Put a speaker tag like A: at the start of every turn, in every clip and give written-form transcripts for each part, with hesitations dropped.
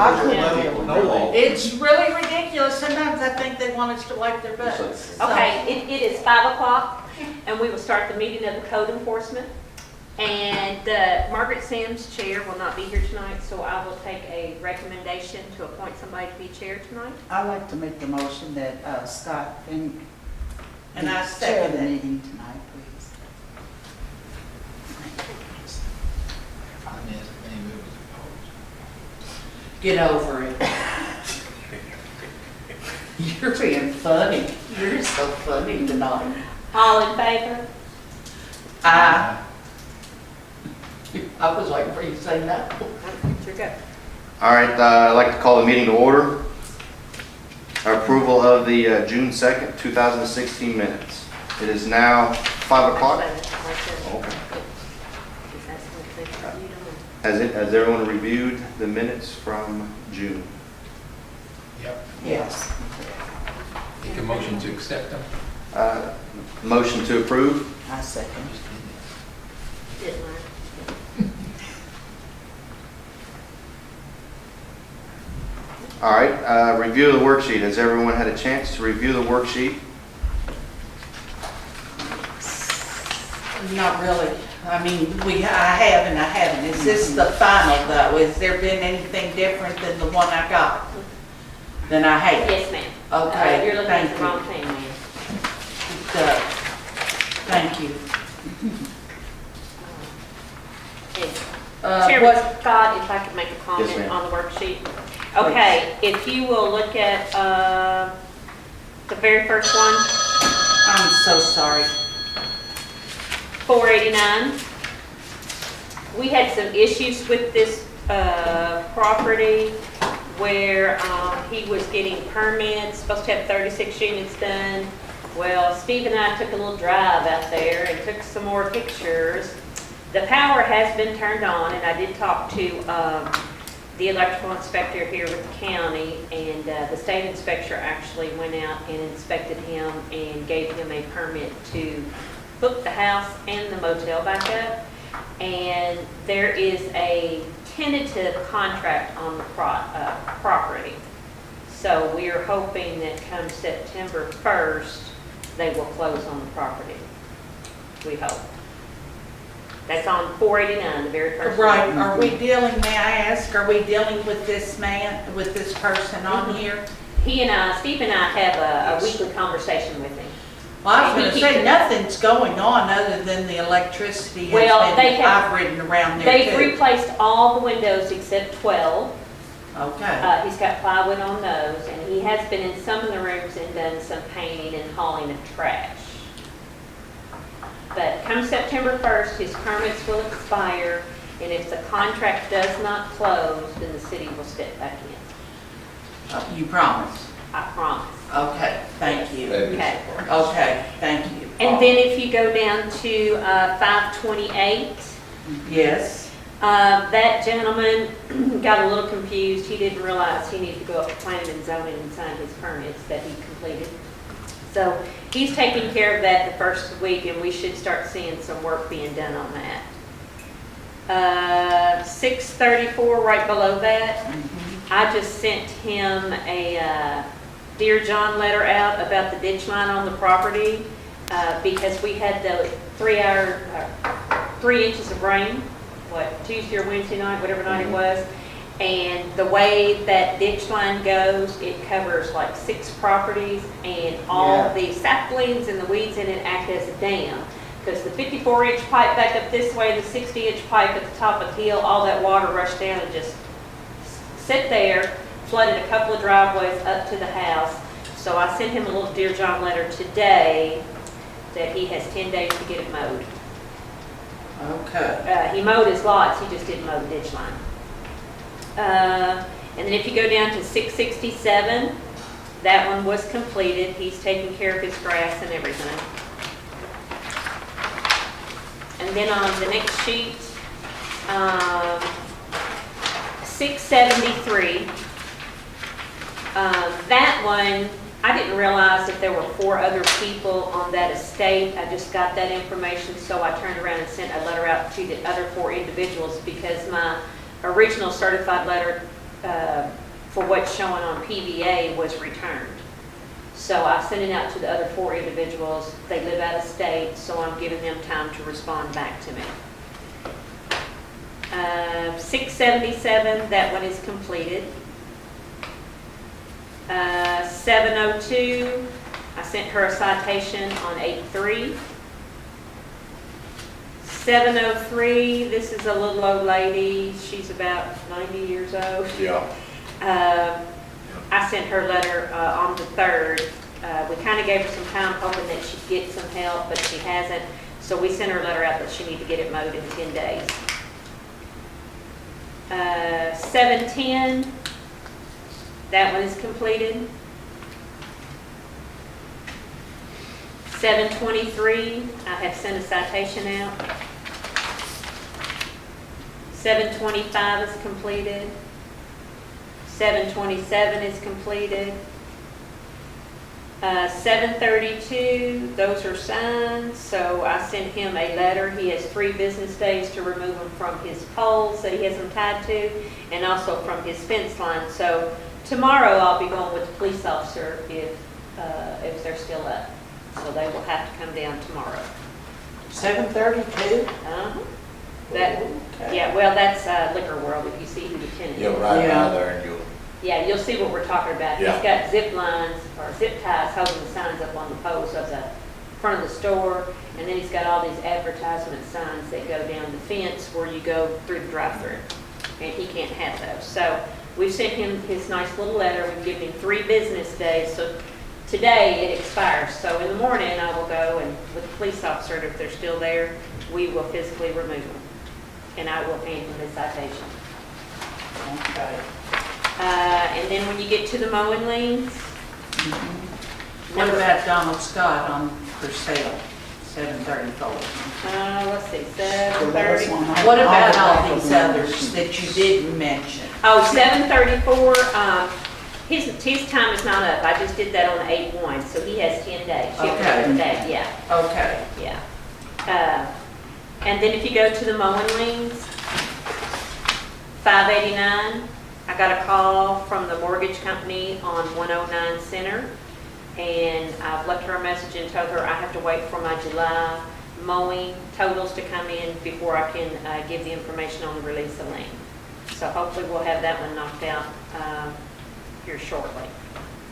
A: I couldn't deal with
B: No.
A: It's really ridiculous. Sometimes I think they want us to wipe their butts. So-
C: Okay, it is 5 o'clock, and we will start the meeting of the code enforcement. And Margaret Sims, chair, will not be here tonight, so I will take a recommendation to appoint somebody to be chair tonight.
D: I'd like to make the motion that Scott Fink
A: And I
D: chair
A: second
D: the
A: it.
D: meeting tonight, please.
A: Get over it. You're being funny. You're so funny tonight.
C: All in favor?
A: I was waiting for you to say no.
C: You're good.
B: All right, I'd like to call the meeting to order. Approval of the June 2nd, 2016 minutes. It is now 5 o'clock. Okay. Has everyone reviewed the minutes from June?
E: Yep.
A: Yes.
E: Make a motion to accept them.
B: Motion to approve.
D: I second.
C: Didn't I?
B: All right, review of the worksheet. Has everyone had a chance to review the worksheet?
A: Not really. I mean, I have and I haven't. Is this the final though? Has there been anything different than the one I got? Than I had?
C: Yes, ma'am.
A: Okay,
C: You're looking at
A: thank
C: the wrong
A: you.
C: thing, ma'am.
A: Thank you.
C: Chairman
A: What,
C: Scott, if I could make a
B: Yes,
C: comment
B: ma'am.
C: on the worksheet. Okay, if you will look at the very first one,
A: I'm so sorry.
C: 489. We had some issues with this property where he was getting permits, supposed to have 36 units done. Well, Steve and I took a little drive out there and took some more pictures. The power has been turned on, and I did talk to the electrical inspector here with the county, and the state inspector actually went out and inspected him and gave him a permit to hook the house and the motel back up. And there is a tentative contract on the property. So we are hoping that come September 1st, they will close on the property. We hope. That's on 489, the very first one.
A: Right, are we dealing, may I ask, are we dealing with this man, with this person on here?
C: He and I, Steve and I have a weekly conversation with him.
A: Well, I was gonna say, nothing's going on other than the electricity
C: Well,
A: has
C: they
A: been,
C: have-
A: I've ridden around there
C: They've
A: too.
C: replaced all the windows except 12.
A: Okay,
C: He's got plywood on those, and he has been in some of the rooms and done some painting and hauling of trash. But come September 1st, his permits will expire, and if the contract does not close, then the city will step back in.
A: You promise?
C: I promise.
A: Okay, thank you.
C: Okay.
A: Okay, thank you.
C: And then if you go down to 528,
A: Yes,
C: that gentleman got a little confused. He didn't realize he needed to go up to planning and zoning and sign his permits that he completed. So he's taking care of that the first week, and we should start seeing some work being done on that. 634, right below that, I just sent him a Dear John letter out about the ditch line on the property because we had the 3 inches of rain, Tuesday or Wednesday night, whatever night it was. And the way that ditch line goes, it covers like 6 properties, and all the saplings and the weeds in it act as a dam. Because the 54-inch pipe back up this way, the 60-inch pipe at the top of the hill, all that water rushed down and just sit there, flooded a couple of driveways up to the house. So I sent him a little Dear John letter today that he has 10 days to get it mowed.
A: okay.
C: He mowed his lots, he just didn't mow the ditch line. And then if you go down to 667, that one was completed. He's taking care of his grass and everything. And then on the next sheet, 673, that one, I didn't realize that there were 4 other people on that estate. I just got that information, so I turned around and sent a letter out to the other 4 individuals because my original certified letter for what's showing on PVA was returned. So I sent it out to the other 4 individuals. They live out of state, so I'm giving them time to respond back to me. 677, that one is completed. 702, I sent her a citation on 8/3. 703, this is a little old lady. She's about 90 years old.
F: Yeah.
C: I sent her a letter on the 3rd. We kind of gave her some time hoping that she'd get some help, but she hasn't. So we sent her a letter out that she needs to get it mowed in 10 days. 710, that one is completed. 723, I have sent a citation out. 725 is completed. 727 is completed. 732, those are signed, so I sent him a letter. He has 3 business days to remove them from his poles that he has them tied to, and also from his fence line. So tomorrow I'll be going with the police officer if they're still up. So they will have to come down tomorrow.
A: 732?
C: That, yeah, well, that's Liquor World, if you see who the tenant is.
F: You'll ride
A: Yeah.
F: by there and you'll,
C: Yeah, you'll see what we're talking about. He's
F: Yeah.
C: got zip lines or zip ties holding the signs up on the posts of the front of the store. And then he's got all these advertisement signs that go down the fence where you go through the drive-through. And he can't have those. So we've sent him his nice little letter. We've given him 3 business days. So today it expires. So in the morning I will go and with the police officer, if they're still there, we will physically remove them. And I will hand him his citation.
A: Okay.
C: And then when you get to the mowing liens,
A: What about Donald Scott on for sale, 734?
C: let's see,
D: So that was
C: 730.
D: one I-
A: What
D: I'll
A: about
D: go
A: all
D: back
A: these
D: over my
A: others
D: motion.
A: that you didn't mention?
C: Oh, 734, his time is not up. I just did that on 8/1, so he has 10 days. You have to
A: Okay.
C: put that, yeah,
A: Okay.
C: yeah. And then if you go to the mowing liens, 589, I got a call from the mortgage company on 109 Center, and I've left her a message and told her I have to wait for my July mowing totals to come in before I can give the information on the release of lien. So hopefully we'll have that one knocked out here shortly.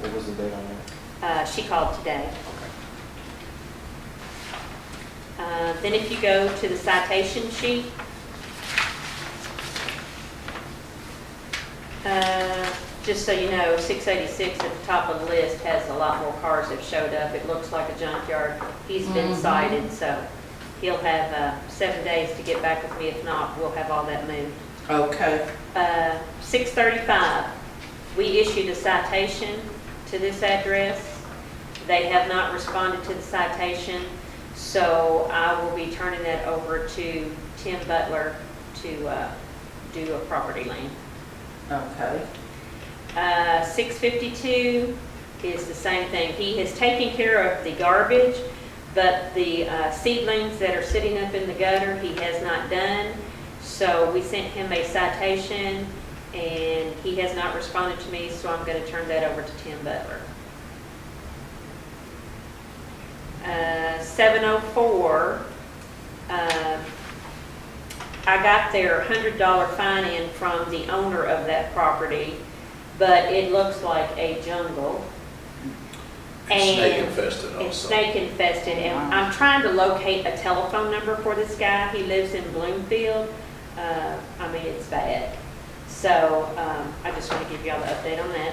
B: What was the date on that?
C: She called today. Then if you go to the citation sheet, just so you know, 686 at the top of the list has a lot more cars that showed up. It looks like a junkyard. He's been cited, so he'll have 7 days to get back with me. If not, we'll have all that moved.
A: Okay.
C: 635, we issued a citation to this address. They have not responded to the citation, so I will be turning that over to Tim Butler to do a property lien.
A: Okay.
C: 652 is the same thing. He has taken care of the garbage, but the seedlings that are sitting up in the gutter, he has not done. So we sent him a citation, and he has not responded to me, so I'm going to turn that over to Tim Butler. 704, I got their $100 fine in from the owner of that property, but it looks like a jungle.
F: snake
C: And
F: infested
C: it's
F: also.
C: snake infested, and I'm trying to locate a telephone number for this guy. He lives in Bloomfield. I mean, it's bad. So I just want to give y'all the update on that.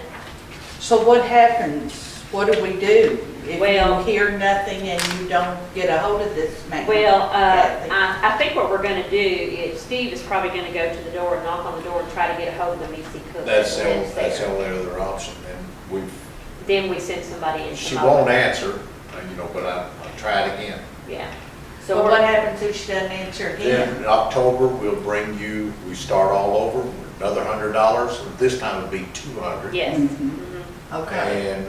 A: So what happens? What do we do? If
C: Well-
A: you hear nothing and you don't get a hold of this man?
C: Well,
A: Kathy?
C: I think what we're going to do is Steve is probably going to go to the door, knock on the door, and try to get a hold of the Missy Cook.
F: That's
C: that
F: the,
C: lives
F: that's the
C: there.
F: only other option, and
C: Then we send somebody in. to
F: she
C: mow
F: won't
C: it.
F: answer, but I'll try it again.
C: Yeah.
A: So
C: So
A: what
C: we're,
A: happens if she doesn't answer
F: Then
A: again?
F: in October, we'll bring you, we start all over, another $100, and this time it'll be $200.
C: yes.
D: Mhm.
C: Mhm.
A: Okay,
F: And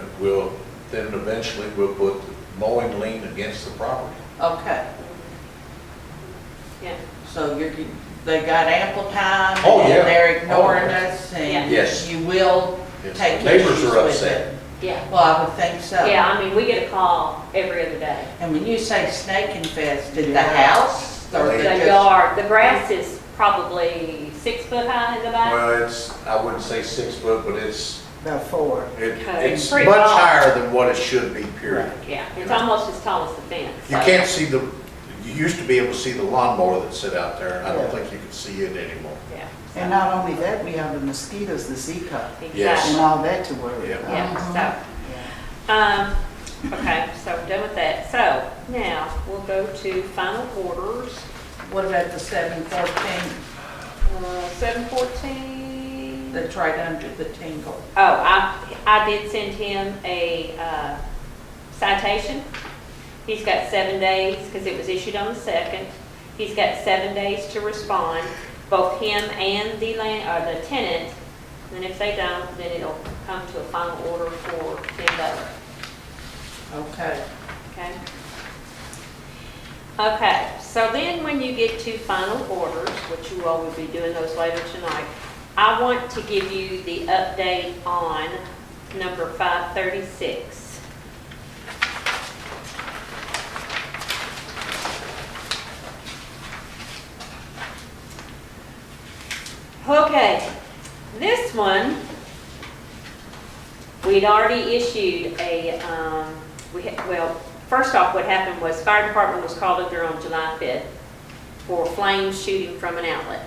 F: then eventually we'll put the mowing lien against the property.
A: okay.
C: Yeah.
A: So they got ample time
F: Oh,
A: and
F: yeah.
A: they're ignoring
F: Oh, yeah.
A: us and
F: Yes.
A: you will
F: Yes.
A: take
F: Neighbors
A: issues
F: are
A: with
F: upset.
A: it?
C: Yeah,
A: Well, I would think so.
C: yeah, I mean, we get a call every other day.
A: And when you say snake infested, the
D: Yeah.
A: house or
F: They
C: The
A: just?
C: yard, the grass is probably 6 foot high in the back.
F: Well, I wouldn't say 6 foot, but it's
D: About 4.
C: Okay.
F: it's
C: Pretty
F: much
C: tall.
F: higher than what it should be, period.
C: Yeah, it's almost as tall as the fence.
F: You
C: so-
F: can't see you used to be able to see the lawnmower that sit out there, and I don't
D: Yeah.
F: think you can see it anymore.
C: Yeah.
D: And not only that, we have the mosquitoes, the Z cup,
F: Yes.
C: Exactly.
D: and all that to worry
F: Yeah.
D: about.
C: Yeah, so, okay, so we're done with that. So now we'll go to final orders.
A: What about the 714
C: 714.
A: that's right under the tingle?
C: Oh, I did send him a citation. He's got 7 days, because it was issued on the 2nd. He's got 7 days to respond, both him and the tenant. And if they don't, then it'll come to a final order for Tim Butler.
A: Okay.
C: Okay? Okay, so then when you get to final orders, which you all will be doing those later tonight, I want to give you the update on number 536. Okay, this one, we'd already issued a, well, first off, what happened was fire department was called up there on July 5th for flames shooting from an outlet,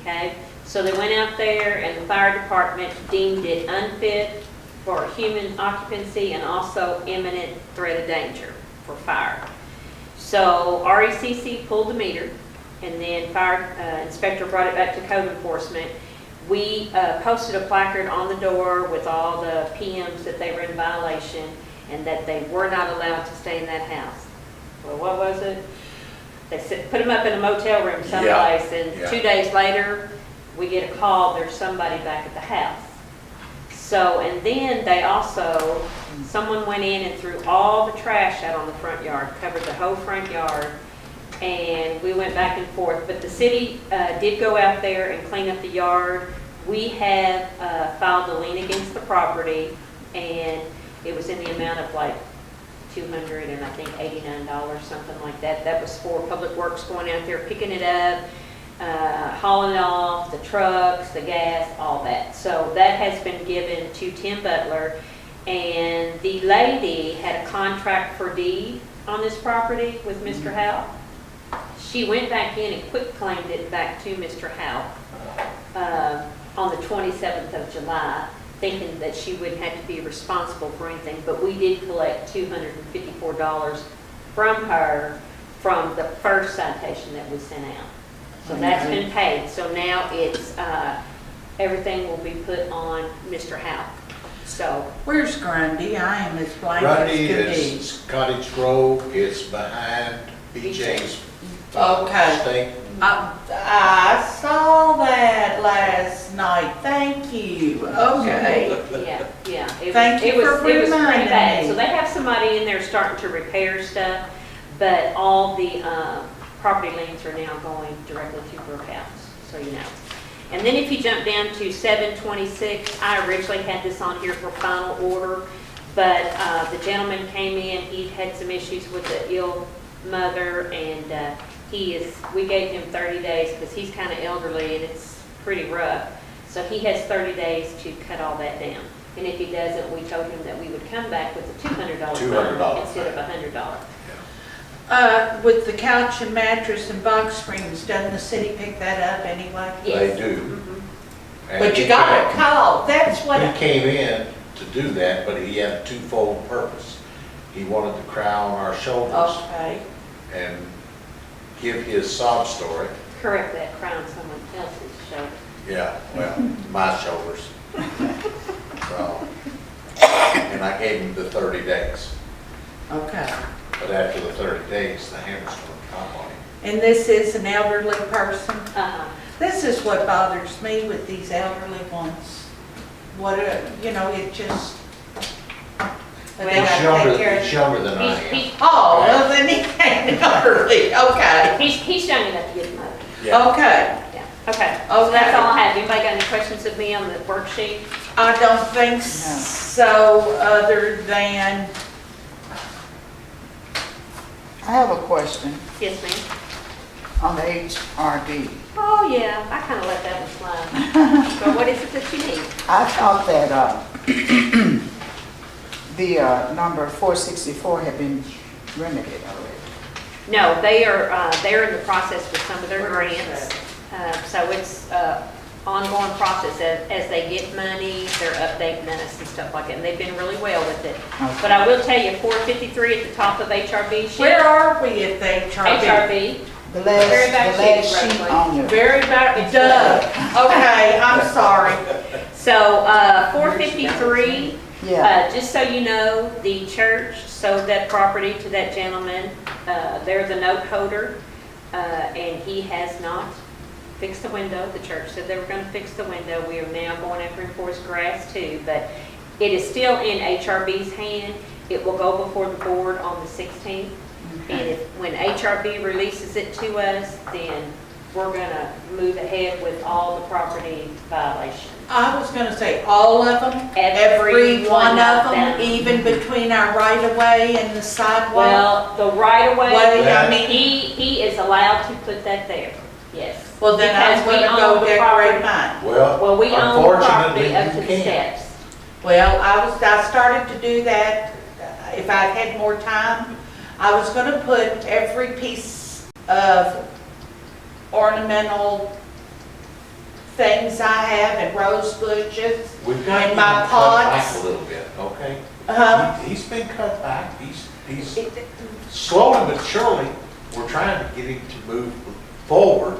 C: okay? So they went out there and the fire department deemed it unfit for human occupancy and also imminent threat of danger for fire. So RECC pulled the meter, and then fire inspector brought it back to code enforcement. We posted a placard on the door with all the PMs that they were in violation and that they were not allowed to stay in that house. Well, what was it? They said, put them up in a motel room someplace, and
F: Yeah.
C: 2 days later, we get a call, there's somebody back at the house. So, and then they also, someone went in and threw all the trash out on the front yard, covered the whole front yard, and we went back and forth. But the city did go out there and clean up the yard. We have filed a lien against the property, and it was in the amount of like $200 and I think $89, something like that. That was for Public Works going out there, picking it up, hauling it off, the trucks, the gas, all that. So that has been given to Tim Butler, and the lady had a contract for deed on this property with Mr. Howe. She went back in and quitclaimed it back to Mr. Howe on the 27th of July, thinking that she wouldn't have to be responsible for anything, but we did collect $254 from her from the first citation that we sent out. So that's been paid. So now it's, everything will be put on Mr. Howe. So,
A: Where's Grundy? I am as blank
F: Grundy
A: as can be.
F: is Cottage Grove, it's behind BJ's.
A: Okay.
F: Steak.
A: I saw that last night. Thank you. Okay.
C: yeah. It
A: Thank
C: was,
A: you
C: it was,
A: for
C: it was pretty
A: reminding
C: bad.
A: me.
C: So they have somebody in there starting to repair stuff, but all the property liens are now going directly to Brookhouse, so you know. And then if you jump down to 726, I originally had this on here for final order, but the gentleman came in, he had some issues with the ill mother, and we gave him 30 days because he's kind of elderly and it's pretty rough. So he has 30 days to cut all that down. And if he doesn't, we told him that we would come back with a $200 fine instead of $100.
A: With the couch and mattress and box springs, doesn't the city pick that up anyway?
F: They
C: Yes.
F: do.
C: Mhm.
F: And
A: But
F: he
A: you got a
F: came-
A: call. That's what,
F: He came in to do that, but he had a twofold purpose. He wanted to cry on our shoulders
A: okay.
F: and give his sob story.
C: Correct that, cry on someone else's shoulder.
F: Yeah, well, my shoulders. So, and I gave him the 30 days.
A: Okay.
F: But after the 30 days, the hammer's going to come on him.
A: And this is an elderly person?
C: Uh-huh.
A: This is what bothers me with these elderly ones. What, it just. But they
F: He's
A: gotta take care
F: he's
A: of.
F: younger than I
C: He's,
F: am.
A: Oh, well, then he ain't elderly. Okay.
C: he's young enough to get money.
F: Yeah.
A: Okay.
C: Yeah. Okay, so that's all I have. Anybody got any questions of me on the worksheet?
A: I don't think so, other than,
D: I have a question
C: Yes, ma'am.
D: on the HRD.
C: Oh, yeah, I kind of let that one slide. So what is it that you need?
D: I thought that the number 464 had been remedied already.
C: No, they're in the process with some of their grants. So it's ongoing process. As they get money, they're updating us and stuff like that. And they've been really well with it.
D: Okay.
C: But I will tell you, 453 at the top of HRB sheet.
A: where are we at the HRB?
C: HRB.
D: The
C: Very back
D: last
C: sheet,
D: sheet
C: roughly.
D: on your,
A: Very back, duh. Okay, I'm sorry.
C: So 453,
D: yeah,
C: just so you know, the church sold that property to that gentleman. They're the note holder, and he has not fixed the window. The church said they were going to fix the window. We are now going after him for his grass too, but it is still in HRB's hand. It will go before the board on the 16th. And when HRB releases it to us, then we're going to move ahead with all the property violations.
A: I was gonna say all of them,
C: Every
A: one of them,
C: them.
A: even between our right-of-way and the sidewalk.
C: Well, the right of
A: Well,
C: way,
A: I mean,
C: he is allowed to put that there, yes.
A: well, then I'm
C: Because we
A: gonna
C: own
A: go
C: the
A: decorate
C: property.
A: mine.
C: Well, we own the property
F: unfortunately,
C: up to
F: you
C: the
F: can't.
C: steps.
A: Well, I started to do that, if I'd had more time. I was gonna put every piece of ornamental things I have and rose bushes.
F: We've got
A: And
F: him
A: my
F: cut
A: pots.
F: back a little bit, okay?
A: Uh,
F: He's been cut back, he's slowly but surely, we're trying to get him to move forward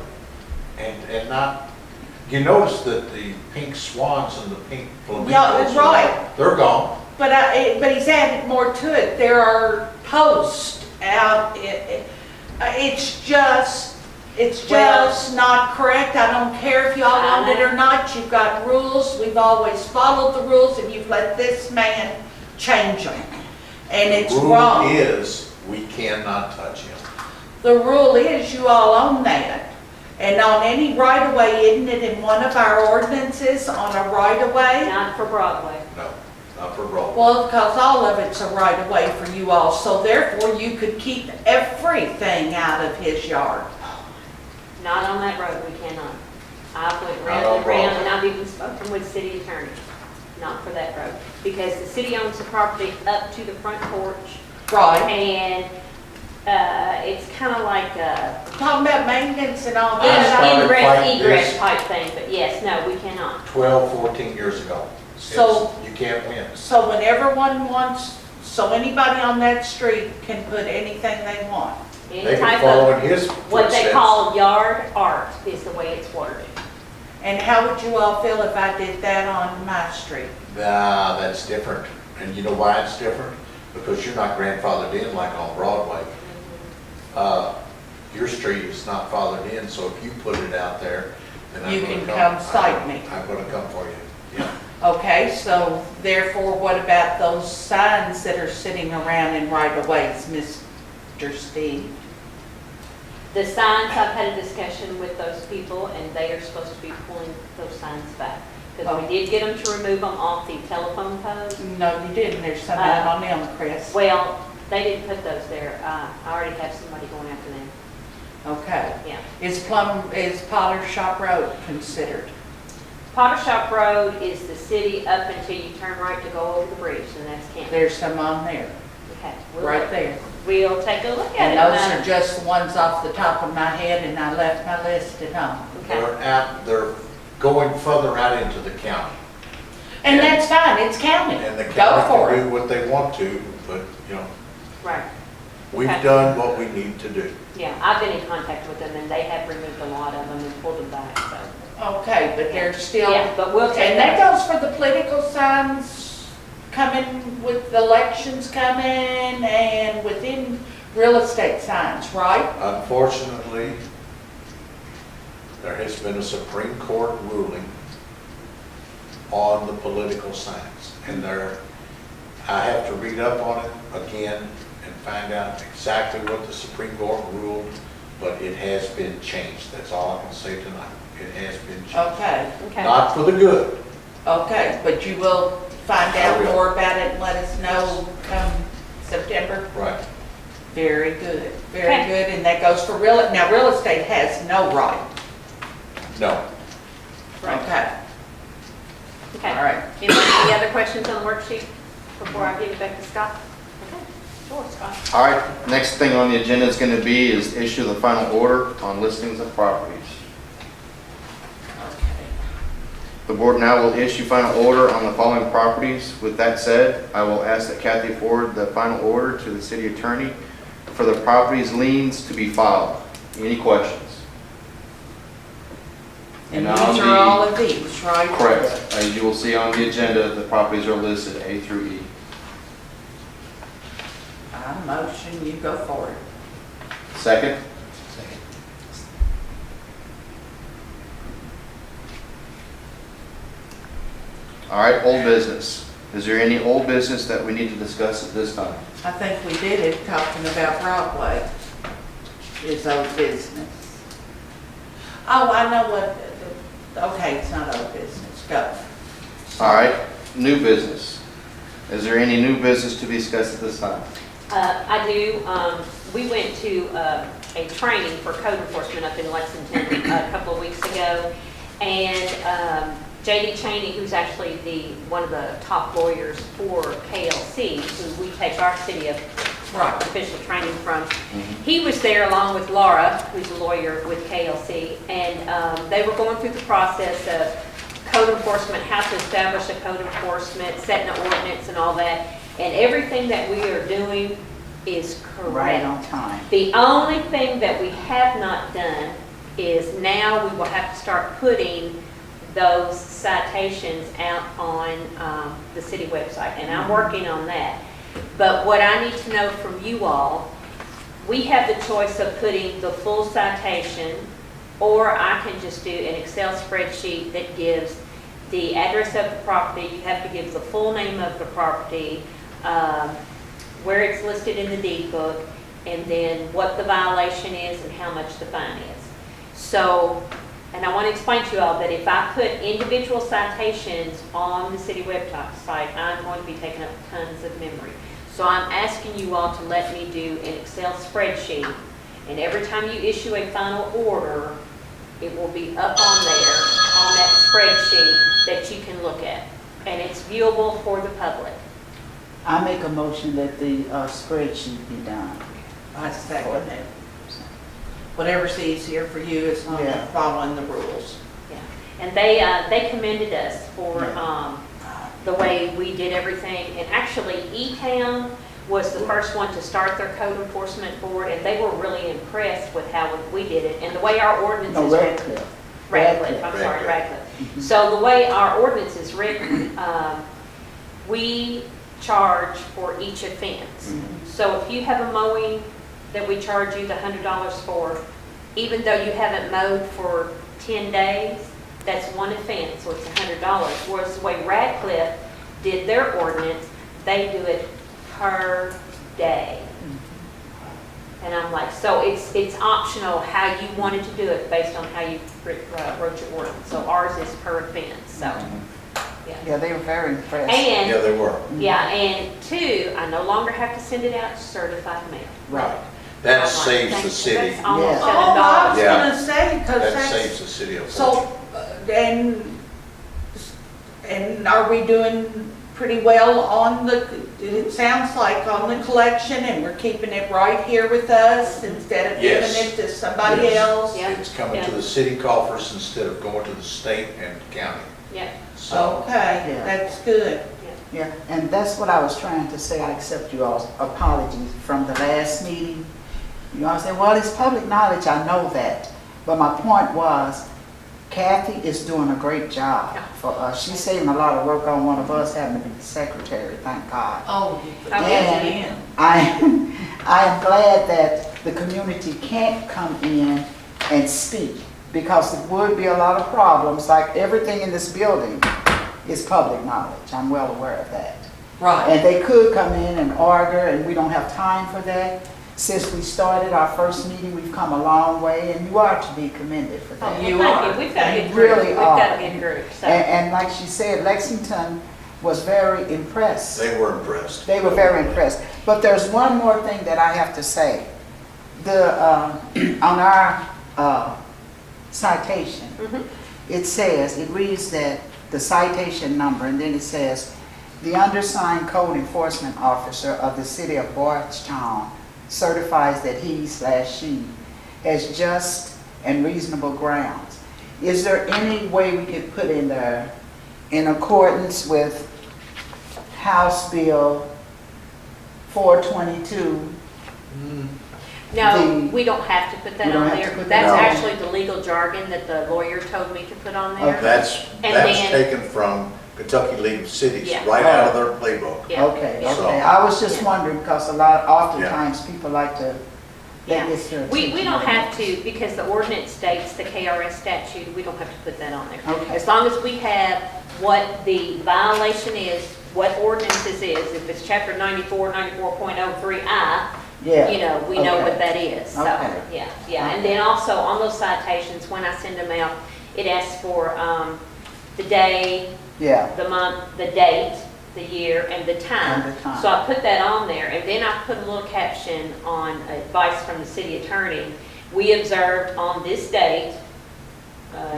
F: and not, you notice that the pink swans and the pink flamingos.
A: Yeah, right.
F: They're gone.
A: But but he's added more to it. There are posts out, it's just not correct. I don't care if y'all want it or not. You've got rules. We've always followed the rules, and you've let this man change them. And it's wrong.
F: Rule is, we cannot touch him.
A: The rule is you all own that. And on any right-of-way, isn't it in one of our ordinances on a right-of-way?
C: Not for Broadway.
F: No, not for Broadway.
A: Well, because all of it's a right-of-way for you all, so therefore you could keep everything out of his yard.
C: Not on that road, we cannot. I went
F: Not
C: round
F: on
C: and round, and
F: Broadway.
C: I've even spoken with city attorney. Not for that road, because the city owns the property up to the front porch,
A: Right.
C: and it's kind of like
A: Talking about maintenance and all
F: I
A: that.
F: started
C: ingress,
F: fighting
C: egress
F: this.
C: type thing, but yes, no, we cannot.
F: 12, 14 years ago.
A: So-
F: You can't win.
A: So when everyone wants, so anybody on that street can put anything they want.
C: Any
F: They can
C: type
F: follow
C: of,
F: in his
C: what they
F: footsteps.
C: call yard art is the way it's worded.
A: And how would you all feel if I did that on my street?
F: Nah, that's different. And you know why it's different? Because you're not grandfathered in like on Broadway. Your street is not fathered in, so if you put it out there, then I'm
A: You
F: gonna
A: can come cite
F: I'm-
A: me.
F: I'm gonna come for you. Yeah.
A: Okay, so therefore, what about those signs that are sitting around in right-of-ways, Mr. Steve?
C: The signs, I've had a discussion with those people, and they are supposed to be pulling those signs back. Because we did get them to remove them off the telephone post.
A: No, you didn't, there's some out on Elmcrest.
C: Well, they didn't put those there. I already have somebody going after them.
A: Okay.
C: Yeah.
A: Is Potter Shop Road considered?
C: Potter Shop Road is the city up until you turn right to go over the bridge, and that's Canton.
A: There's some on there,
C: Okay.
A: right there.
C: We'll take a look at
A: And
C: it.
A: those are just the ones off the top of my head, and I left my list at home.
C: Okay.
F: They're going further out into the county.
A: And that's fine, it's county.
F: And the
A: Go
F: county
A: for
F: can
A: it.
F: do what they want to, but, you know,
C: Right.
F: we've
C: Okay.
F: done what we need to do.
C: Yeah, I've been in contact with them, and they have removed a lot of them and pulled them back, so.
A: Okay, but they're still,
C: Yeah, but we'll take
A: and that
C: that.
A: goes for the political signs coming with the elections coming and within real estate signs, right?
F: Unfortunately, there has been a Supreme Court ruling on the political signs. And I have to read up on it again and find out exactly what the Supreme Court ruled, but it has been changed. That's all I can say tonight. It has been changed.
A: Okay,
C: Okay.
F: Not for the good.
A: okay, but you will find
F: I
A: out
F: will.
A: more about it and let us know come September?
F: Right.
A: Very good, very
C: Okay.
A: good, and that goes for now, real estate has no right.
F: No.
A: Okay,
C: Okay.
A: all right.
C: Any other questions on the worksheet before I give it back to Scott? Okay, sure, Scott.
B: All right, next thing on the agenda is going to be is issue the final order on listings of properties.
A: Okay.
B: The board now will issue final order on the following properties. With that said, I will ask that Kathy forward the final order to the city attorney for the properties liens to be filed. Any questions?
A: And
B: on
A: these
B: the-
A: are all of these, right?
B: Correct. As you will see on the agenda, the properties are listed A through E.
A: I motion you go for it.
B: Second?
E: Second.
B: All right, old business. Is there any old business that we need to discuss at this time?
A: I think we did it, talking about Broadway is old business. Oh, I know what, okay, it's not old business, go.
B: All right, new business. Is there any new business to be discussed at this time?
C: I do. We went to a training for code enforcement up in Lexington a couple of weeks ago. And J.D. Cheney, who's actually one of the top lawyers for KLC, who we take our city of
A: Right.
C: official training from, he was there along with Laura, who's a lawyer with KLC. And they were going through the process of code enforcement, how to establish a code enforcement, setting an ordinance and all that. And everything that we are doing is correct.
D: Right on time.
C: The only thing that we have not done is now we will have to start putting those citations out on the city website, and I'm working on that. But what I need to know from you all, we have the choice of putting the full citation, or I can just do an Excel spreadsheet that gives the address of the property. You have to give the full name of the property, where it's listed in the deed book, and then what the violation is and how much the fine is. So, and I want to explain to you all that if I put individual citations on the city website, I'm going to be taking up tons of memory. So I'm asking you all to let me do an Excel spreadsheet, and every time you issue a final order, it will be up on there, on that spreadsheet that you can look at, and it's viewable for the public.
D: I make a motion that the spreadsheet be done.
A: I second it. Whatever's easier for you as long as
D: Yeah.
A: you're following the rules.
C: Yeah, and they commended us for
D: Yeah.
C: the way we did everything. And actually, E-Town was the first one to start their code enforcement board, and they were really impressed with how we did it and the way our ordinance
D: No,
C: is written.
D: Radcliffe.
C: I'm sorry,
F: Radcliffe.
C: Radcliffe. So the way our ordinance is written, we charge for each offense. So if you have a mowing that we charge you the $100 for, even though you haven't mowed for 10 days, that's one offense, so it's $100. Whereas the way Radcliffe did their ordinance, they do it per day. And I'm like, so it's optional how you wanted to do it based on how you wrote your ordinance. So ours is per offense, so, yeah.
D: Yeah, they were very impressed.
C: And,
F: Yeah, they were.
C: yeah, and two, I no longer have to send it out certified mail.
D: Right.
F: That
C: I'm like,
F: saves
C: thank
F: the
C: you.
F: city.
C: That's almost
D: Yeah.
A: Oh, I was
C: $7.
F: Yeah.
A: gonna say, because
F: That saves
A: that's,
F: the city a fortune.
A: so, and are we doing pretty well on it sounds like on the collection, and we're keeping it right here with us instead of giving
F: Yes.
A: it to somebody
F: Yes.
A: else?
C: Yeah.
F: It's coming to
C: Yeah.
F: the city coffers instead of going to the state and county.
C: Yeah,
F: So,
A: Okay,
D: Yeah.
A: that's good.
D: Yeah, and that's what I was trying to say. I accept you all's apologies from the last meeting. You all say, well, it's public knowledge, I know that. But my point was, Kathy is doing a great job for us. She's saving a lot of work on one of us having to be the secretary, thank God.
A: Oh, you put
C: Okay.
A: that in.
D: I am glad that the community can't come in and speak, because there would be a lot of problems, like everything in this building is public knowledge. I'm well aware of that.
A: Right.
D: And they could come in and argue, and we don't have time for that. since we started our first meeting, we've come a long way, and you are to be commended for that.
A: You
C: Thank
A: are.
C: We've got a
D: You
C: good group.
D: really
C: We've got
D: are.
C: a good group, so.
D: And like she said, Lexington was very impressed.
F: They were impressed.
D: They were very impressed. But there's one more thing that I have to say. On our citation,
C: Mhm.
D: it reads that the citation number, and then it says, the undersigned code enforcement officer of the city of Bardstown certifies that he/she has just and reasonable grounds. Is there any way we could put in there, in accordance with House Bill 422?
C: No,
D: the-
C: we don't have to put that
D: We don't
C: on
D: have to
C: there.
D: put that
C: That's
F: on.
C: actually the legal jargon that the lawyer told me to put on there.
D: Okay.
F: That's
C: And
F: then
C: then-
F: taken from Kentucky League of Cities,
C: Yeah.
F: right out of their playbook.
C: Yeah.
D: Okay,
C: Yeah.
D: okay. I was just
C: Yeah.
D: wondering, because oftentimes people like to,
C: Yeah.
D: that gets their
C: We
D: attention.
C: don't have to, because the ordinance states, the KRS statute, we don't have to put that on there.
D: Okay.
C: As long as we have what the violation is, what ordinances is, if it's chapter 94.03I,
D: Yeah.
C: you know, we know
D: Okay.
C: what that is, so,
D: Okay.
C: yeah. And then also on those citations, when I send them out, it asks for, the day,
D: Yeah,
C: the month, the date, the year, and the time.
D: And the time.
C: So I put that on there, and then I put a little caption on advice from the city attorney. We observed on this date,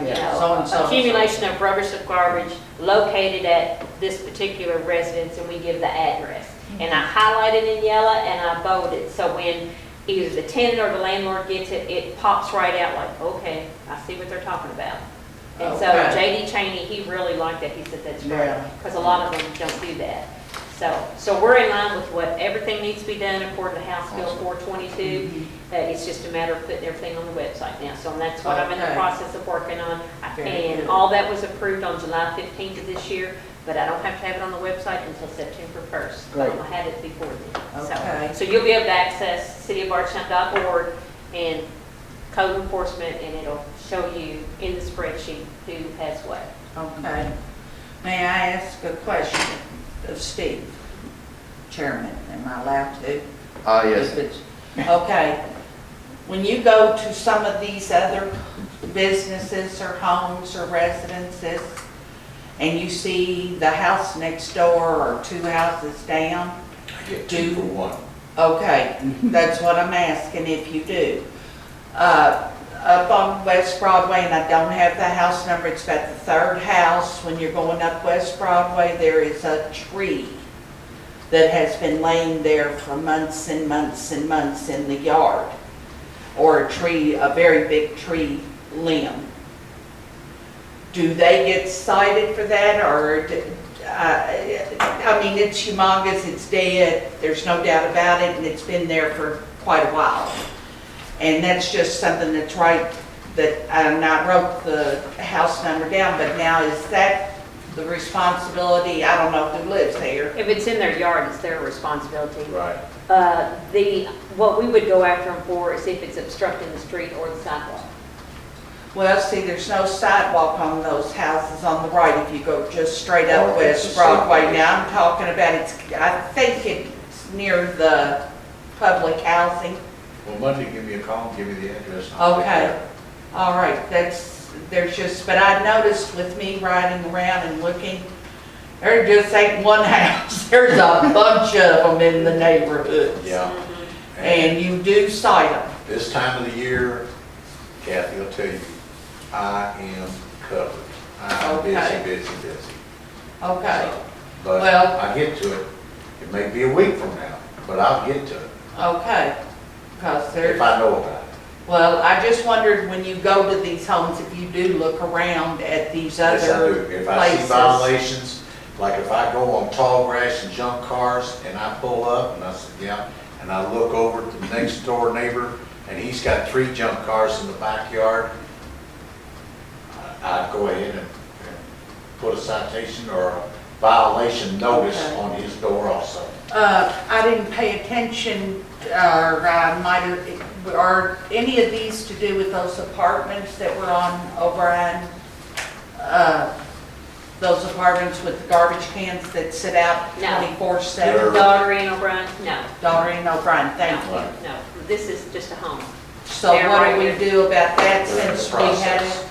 C: you
D: Yeah, so
C: know,
D: and so.
C: accumulation of rubbish and garbage located at this particular residence, and we give the address. And I highlighted in yellow and I bolded, so when either the tenant or the landlord gets it, it pops right out like, okay, I see what they're talking about. And so
A: Okay.
C: J.D. Cheney, he really liked that. He said, that's great,
D: Yeah.
C: because a lot of them don't do that. So we're in line with what, everything needs to be done according to House Bill 422. It's just a matter of putting everything on the website now. So that's what I'm in the
A: Okay.
C: process of working on.
A: Very
C: And
A: good.
C: all that was approved on July 15th of this year, but I don't have to have it on the website until September 1st.
D: Great.
C: I'm gonna have it before then. So-
A: Okay.
C: So you'll be able to access citybardstown.org and code enforcement, and it'll show you in the spreadsheet who has what.
A: Okay. May I ask a question of Steve, Chairman? Am I allowed to?
B: Yes.
A: If it's- Okay. When you go to some of these other businesses or homes or residences, and you see the house next door or two houses down,
F: I get 2 for 1.
A: okay, that's what I'm asking if you do. Up on West Broadway, and I don't have the house number, it's about the third house. When you're going up West Broadway, there is a tree that has been laying there for months and months and months in the yard. Or a tree, a very big tree limb. Do they get cited for that, or, I mean, it's humongous, it's dead, there's no doubt about it, and it's been there for quite a while. And that's just something that's right, that, and I wrote the house number down, but now is that the responsibility, I don't know who lives there.
C: If it's in their yard, it's their responsibility.
F: Right.
C: What we would go after them for is if it's obstructing the street or the sidewalk.
A: Well, see, there's no sidewalk on those houses on the right if you go just straight up
F: Oh, it's
A: West
F: a
A: Broadway.
F: circle.
A: Now, I'm talking about, I think it's near the public housing.
F: Well, Monday, give me a call, give me the address. and I'll take
A: Okay,
F: care of it.
A: all right, there's just, but I noticed with me riding around and looking, there just ain't one house, there's a bunch of them in the neighborhoods.
F: Yeah.
A: And you do cite them.
F: This time of the year, Kathy will tell you, I am covered. I'm
A: Okay.
F: busy.
A: Okay,
F: So, But
A: Well-
F: I get to it. It may be a week from now, but I'll get to it
A: okay, because there's.
F: if I know about it.
A: Well, I just wondered when you go to these homes, if you do look around at these
F: Yes, I
A: other
F: do. If I see
A: places.
F: violations, like if I go on tall grass and junk cars and I pull up and I said, yeah, and I look over at the next door neighbor and he's got 3 junk cars in the backyard, I'd go ahead and put a citation or a violation notice
A: Okay.
F: on his door also.
A: I didn't pay attention, or I might have, are any of these to do with those apartments that were on, over on, Those apartments with the garbage cans that sit out
C: No.
A: 24/7?
C: Daughter in O'Brien, no.
A: Daughter in O'Brien, thank you.
C: No, this is just a home.
A: So
C: They're
A: what
C: right
A: do we
C: here.
A: do about that
F: We're in the
A: since we had
F: process.
A: it?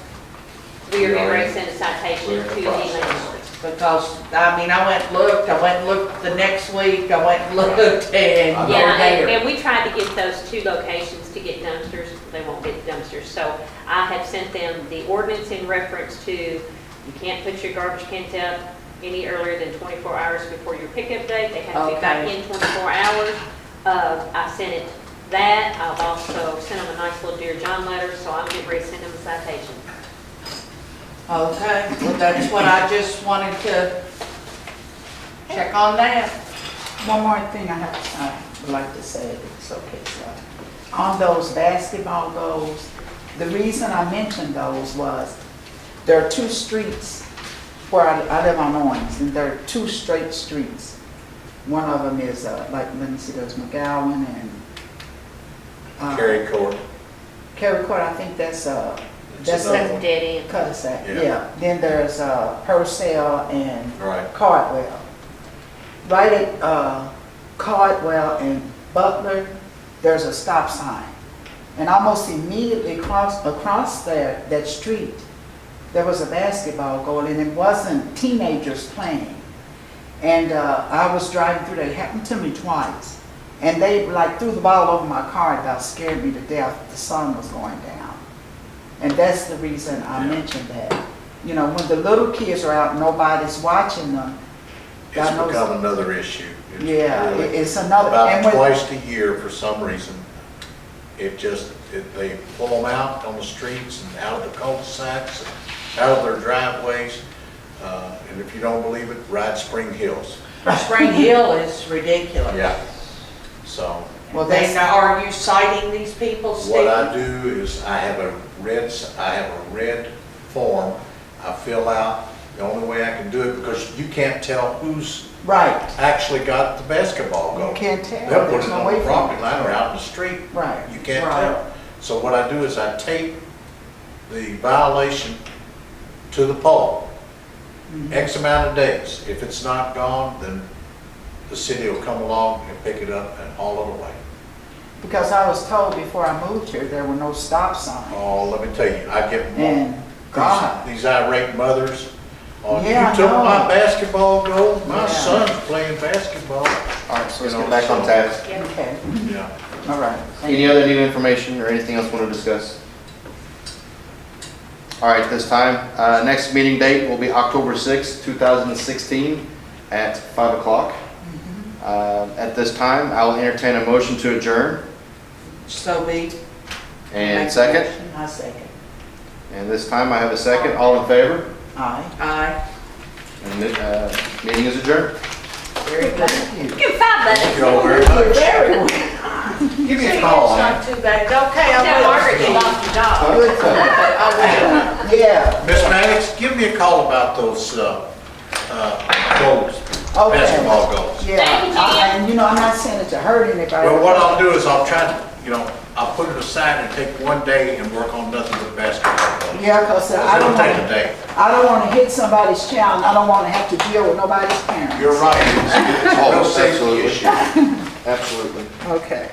C: We are
F: We
C: getting
F: are
C: ready
F: in-
C: to send a citation
F: we're in
C: to
F: the
C: the
F: process.
C: landlord.
A: Because, I mean, I went and looked the next week, I went and looked, and
C: Yeah,
A: they're there.
C: and we tried to get those two locations to get dumpsters, they won't get dumpsters. So I have sent them the ordinance in reference to, you can't put your garbage cans out any earlier than 24 hours before your pickup date. They have to be back
A: Okay.
C: in 24 hours. I sent it that, I've also sent them a nice little Dear John letter, so I'm getting ready to send them a citation.
A: Okay, well, that's what I just wanted to check on that.
D: One more thing I would like to say, if it's okay, sir. On those basketball goals, the reason I mentioned those was, there are two streets where I live on Owens, and there are two straight streets. One of them is, let me see, there's McGowan and.
F: Kerry Court.
D: Kerry Court, I think that's
F: That's another
C: That's
F: one.
C: dead end.
D: Cul-de-sac,
F: Yeah.
D: yeah. Then there's Purcell and
F: Right.
D: Cardwell. Right at Cardwell and Butler, there's a stop sign. And almost immediately across there, that street, there was a basketball goal, and it wasn't teenagers playing. And I was driving through there, it happened to me twice. And they like threw the ball over my car, it about scared me to death. The sun was going down. And that's the reason I mentioned that. You know, when the little kids are out, nobody's watching them.
F: It's
D: God knows-
F: become another issue. It's
D: Yeah,
F: really-
D: it's another.
F: About
D: and when-
F: twice a year, for some reason, they pull them out on the streets and out of the cul-de-sacs, and out of their driveways. And if you don't believe it, ride Spring Hills.
A: Spring Hill is ridiculous.
F: Yeah. So
D: Well,
A: Then
D: that's,
A: are you citing these people, Steve?
F: what I do is I have a red form I fill out. The only way I can do it, because you can't tell who's
D: right,
F: actually got the basketball goal.
D: you can't tell.
F: They'll put
D: There's
F: it
D: no
F: on
D: way
F: the
D: for
F: property
D: you.
F: line or out in the street.
D: Right.
F: You can't
A: Right.
F: tell. So what I do is I tape the violation to the pole, X amount of days. If it's not gone, then the city will come along and pick it up and haul it away.
D: Because I was told before I moved here, there were no stop signs.
F: Oh, let me tell you, I get
D: And God,
F: these irate mothers on,
D: Yeah, I
F: you took
D: know.
F: my basketball goal, my
D: Yeah.
F: son's playing basketball.
B: All right, so let's
F: You know,
B: get back on
F: so-
B: task.
C: Yep.
D: okay,
F: Yeah.
D: all right. Thank
B: Any
D: you.
B: other new information or anything else we want to discuss? All right, this time, next meeting date will be October 6th, 2016 at 5 o'clock. At this time, I will entertain a motion to adjourn.
A: So be.
B: And second,
D: I second.
B: and this time I have a second. All in favor?
D: Aye.
A: Aye.
B: And the meeting is adjourned.
A: Very good.
D: Thank you.
C: Give 5 bucks.
F: Thank you all very much.
D: Very well.
F: Give me
A: See,
F: a call,
A: it's
F: man.
A: not too bad. Okay, I
C: Tell
A: will.
C: Margaret you lost your job.
D: Good for you.
A: I will.
D: Yeah.
F: Miss Maddox, give me a call about those goals,
D: Okay.
F: basketball goals.
D: Yeah,
C: Thank you, Jan.
D: and you know, I'm not saying it to hurt anybody.
F: Well, what I'll do is I'll try to, I'll put it aside and take one day and work on nothing but basketball goals.
D: Yeah, because I
F: It'll
D: don't
F: take a
D: want,
F: day.
D: I don't want to hit somebody's child, and I don't want to have to deal with nobody's parents.
F: You're right. It's a real safety
B: Absolutely.
F: issue.
B: Absolutely.
D: Okay.